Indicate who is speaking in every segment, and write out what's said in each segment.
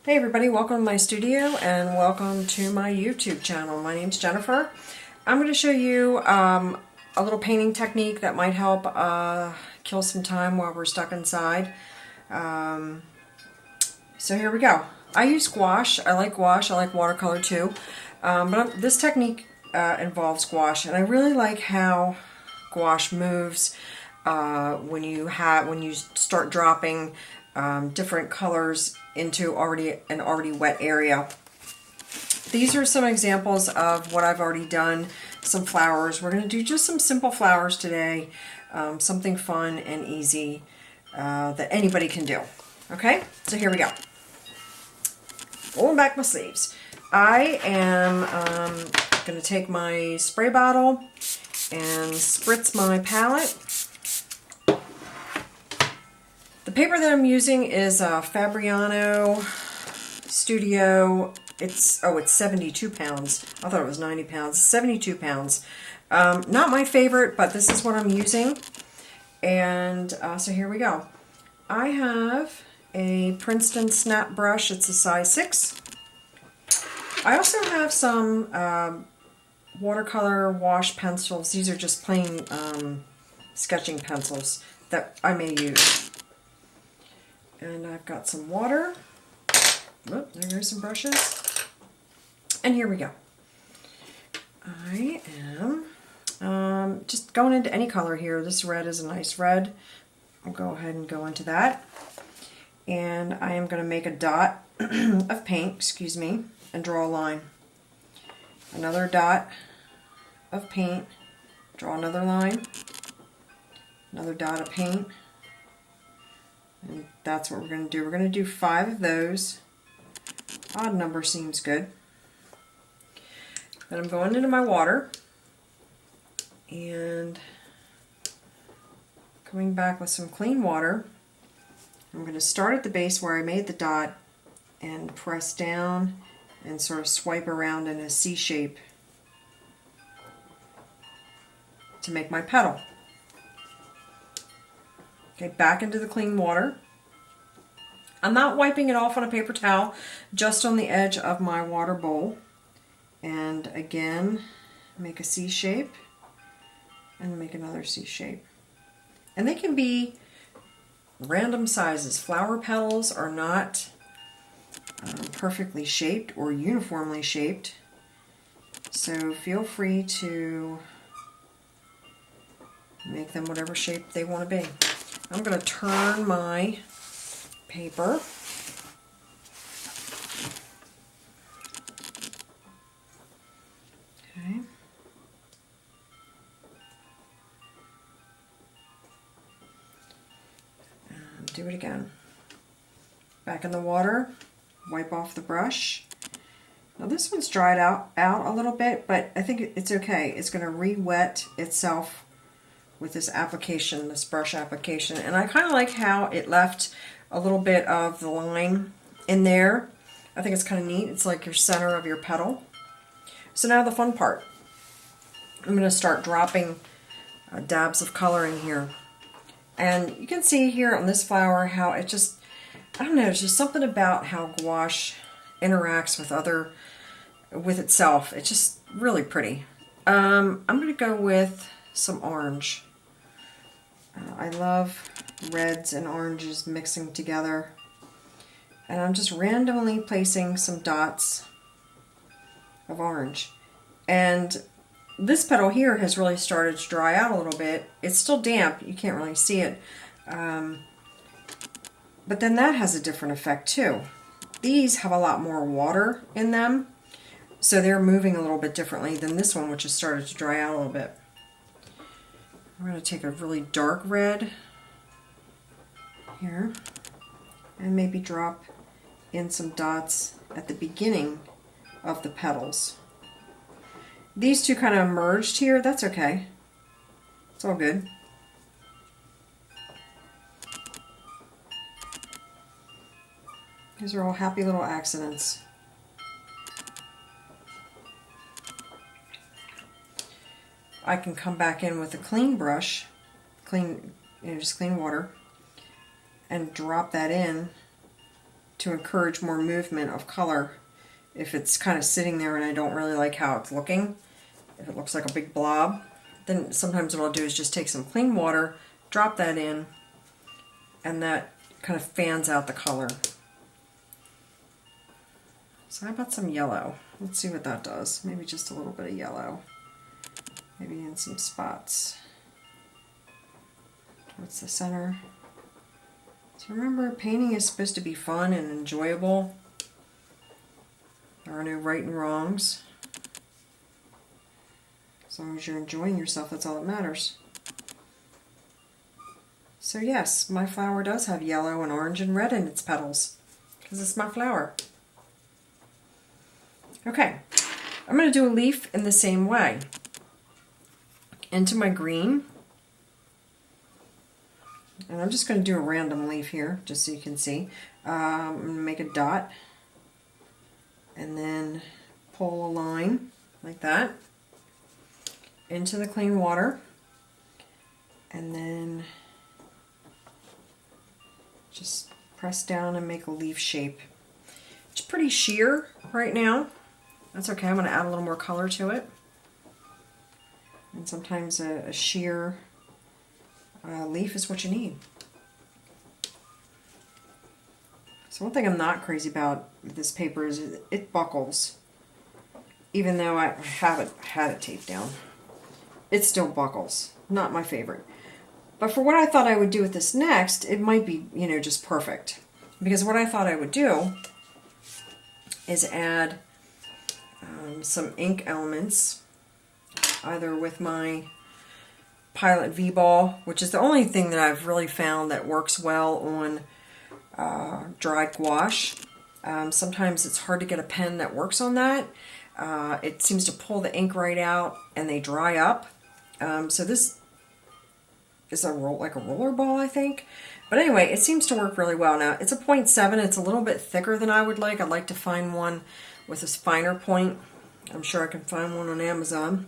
Speaker 1: Hey everybody, welcome to my studio and welcome to my YouTube channel. My name's Jennifer. I'm going to show you a little painting technique that might help kill some time while we're stuck inside. So here we go. I use gouache. I like gouache. I like watercolor too. But this technique involves gouache, and I really like how gouache moves when you start dropping different colors into an already wet area. These are some examples of what I've already done. Some flowers. We're going to do just some simple flowers today. Something fun and easy that anybody can do. Okay, so here we go. Pulling back my sleeves. I am going to take my spray bottle and spritz my palette. The paper that I'm using is Fabriano Studio. It's 72 pounds. I thought it was 90 pounds. 72 pounds. Not my favorite, but this is what I'm using. And so here we go. I have a Princeton snap brush. It's a size 6. I also have some watercolor wash pencils. These are just plain sketching pencils that I may use. And I've got some water. Oh, there goes some brushes. And here we go. I am just going into any color here. This red is a nice red. I'll go ahead and go into that. And I am going to make a dot of paint, excuse me, and draw a line. Another dot of paint, draw another line. Another dot of paint. And that's what we're going to do. We're going to do 5 of those. Odd number seems good. Then I'm going into my water and coming back with some clean water. I'm going to start at the base where I made the dot and press down and sort of swipe around in a C shape to make my petal. Okay, back into the clean water. I'm not wiping it off on a paper towel, just on the edge of my water bowl. And again, make a C shape and make another C shape. And they can be random sizes. Flower petals are not perfectly shaped or uniformly shaped. So feel free to make them whatever shape they want to be. I'm going to turn my paper. Okay. And do it again. Back in the water, wipe off the brush. Now this one's dried out a little bit, but I think it's okay. It's going to re-wet itself with this application, this brush application. And I kind of like how it left a little bit of the line in there. I think it's kind of neat. It's like your center of your petal. So now the fun part. I'm going to start dropping dabs of color in here. And you can see here on this flower how it just, I don't know, there's just something about how gouache interacts with itself. It's just really pretty. I'm going to go with some orange. I love reds and oranges mixing together. And I'm just randomly placing some dots of orange. And this petal here has really started to dry out a little bit. It's still damp, you can't really see it. But then that has a different effect too. These have a lot more water in them, so they're moving a little bit differently than this one, which has started to dry out a little bit. I'm going to take a really dark red here and maybe drop in some dots at the beginning of the petals. These two kind of merged here. That's okay. It's all good. These are all happy little accidents. I can come back in with a clean brush, just clean water, and drop that in to encourage more movement of color if it's kind of sitting there and I don't really like how it's looking. If it looks like a big blob, then sometimes what I'll do is just take some clean water, drop that in, and that kind of fans out the color. So how about some yellow? Let's see what that does. Maybe just a little bit of yellow. Maybe in some spots towards the center. So remember, painting is supposed to be fun and enjoyable. There are no right and wrongs. As long as you're enjoying yourself, that's all that matters. So yes, my flower does have yellow and orange and red in its petals, because it's my flower. Okay, I'm going to do a leaf in the same way. Into my green. And I'm just going to do a random leaf here, just so you can see. I'm going to make a dot. And then pull a line, like that, into the clean water. And then just press down and make a leaf shape. It's pretty sheer right now. That's okay, I'm going to add a little more color to it. And sometimes a sheer leaf is what you need. So one thing I'm not crazy about with this paper is it buckles. Even though I haven't had it taped down, it still buckles. Not my favorite. But for what I thought I would do with this next, it might be, you know, just perfect. Because what I thought I would do is add some ink elements, either with my Pilot V-Ball, which is the only thing that I've really found that works well on dried gouache. Sometimes it's hard to get a pen that works on that. It seems to pull the ink right out and they dry up. So this is like a roller ball, I think. But anyway, it seems to work really well. Now, it's a 0.7. It's a little bit thicker than I would like. I'd like to find one with a finer point. I'm sure I can find one on Amazon.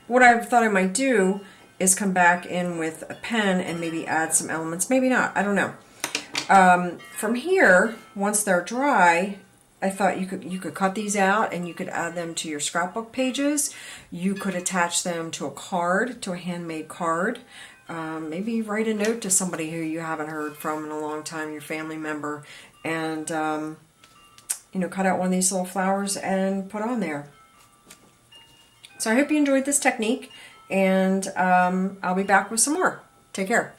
Speaker 1: What I thought I might do is come back in with a pen and maybe add some elements. Maybe not. I don't know. From here, once they're dry, I thought you could cut these out and you could add them to your scrapbook pages. You could attach them to a card, to a handmade card. Maybe write a note to somebody who you haven't heard from in a long time, your family member, and you know, cut out one of these little flowers and put on there. So I hope you enjoyed this technique, and I'll be back with some more. Take care.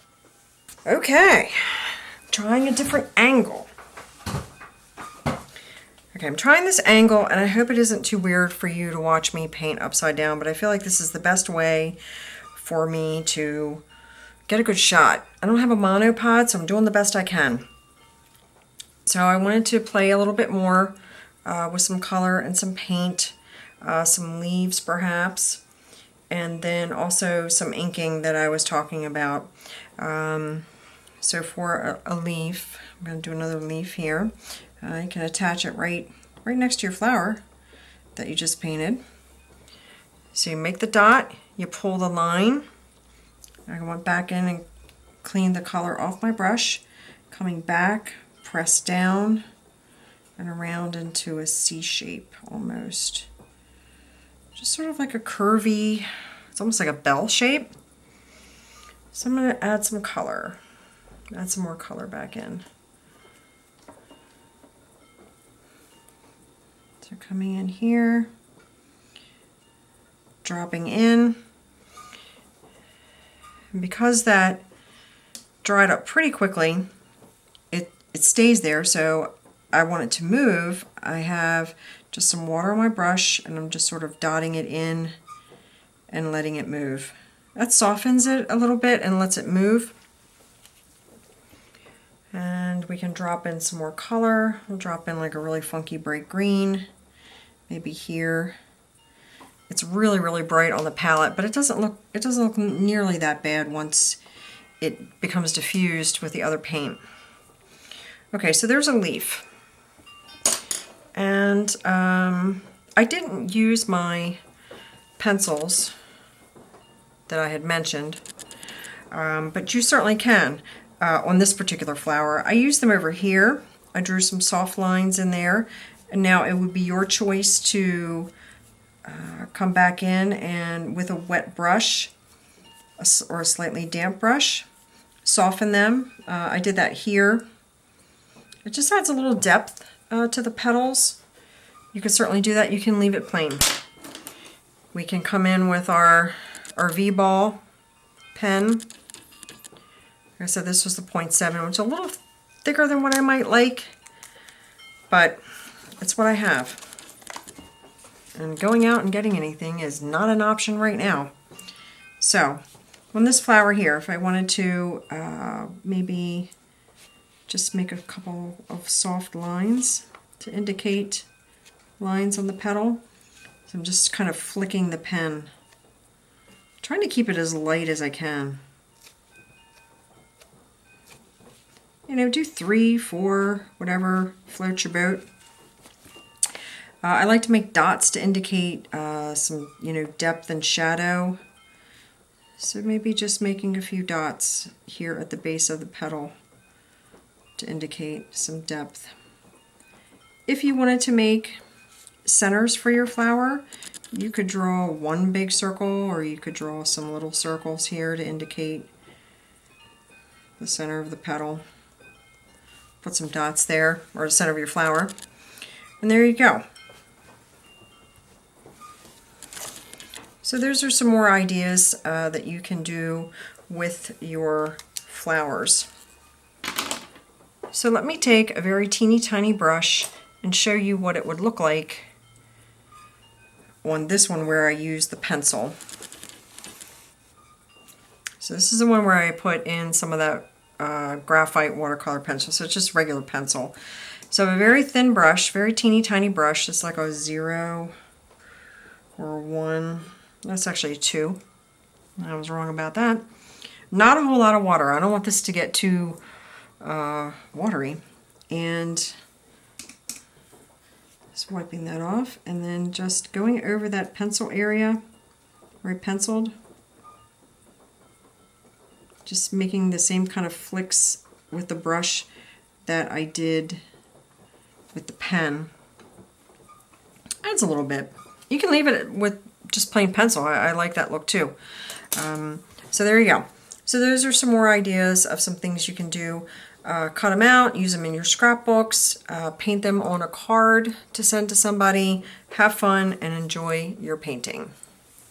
Speaker 1: Okay, trying a different angle. Okay, I'm trying this angle, and I hope it isn't too weird for you to watch me paint upside down, but I feel like this is the best way for me to get a good shot. I don't have a monopod, so I'm doing the best I can. So I wanted to play a little bit more with some color and some paint, some leaves perhaps, and then also some inking that I was talking about. So for a leaf, I'm going to do another leaf here. You can attach it right next to your flower that you just painted. So you make the dot, you pull the line. I went back in and cleaned the color off my brush, coming back, press down and around into a C shape almost. Just sort of like a curvy, it's almost like a bell shape. So I'm going to add some color, add some more color back in. So coming in here, dropping in. And because that dried up pretty quickly, it stays there, so I want it to move. I have just some water on my brush, and I'm just sort of dotting it in and letting it move. That softens it a little bit and lets it move. And we can drop in some more color. We'll drop in like a really funky bright green, maybe here. It's really, really bright on the palette, but it doesn't look nearly that bad once it becomes diffused with the other paint. Okay, so there's a leaf. And I didn't use my pencils that I had mentioned, but you certainly can on this particular flower. I used them over here I drew some soft lines in there. And now it would be your choice to come back in and with a wet brush or a slightly damp brush, soften them. I did that here. It just adds a little depth to the petals. You can certainly do that. You can leave it plain. We can come in with our V-ball pen. Like I said, this was the 0.7, which is a little thicker than what I might like, but it's what I have. And going out and getting anything is not an option right now. So, on this flower here, if I wanted to maybe just make a couple of soft lines to indicate lines on the petal. So I'm just kind of flicking the pen, trying to keep it as light as I can. You know, do 3, 4, whatever floats your boat. I like to make dots to indicate some, you know, depth and shadow. So maybe just making a few dots here at the base of the petal to indicate some depth. If you wanted to make centers for your flower, you could draw one big circle, or you could draw some little circles here to indicate the center of the petal. Put some dots there, or the center of your flower. And there you go. So those are some more ideas that you can do with your flowers. So let me take a very teeny tiny brush and show you what it would look like on this one where I use the pencil. So this is the one where I put in some of that graphite watercolor pencil, so it's just regular pencil. So I have a very thin brush, very teeny tiny brush. It's like a 0 or 1. That's actually a 2. I was wrong about that. Not a whole lot of water. I don't want this to get too watery. And just wiping that off, and then just going over that pencil area where I penciled. Just making the same kind of flicks with the brush that I did with the pen. Adds a little bit. You can leave it with just plain pencil. I like that look too. So there you go. So those are some more ideas of some things you can do. Cut them out, use them in your scrapbooks, paint them on a card to send to somebody, have fun, and enjoy your painting.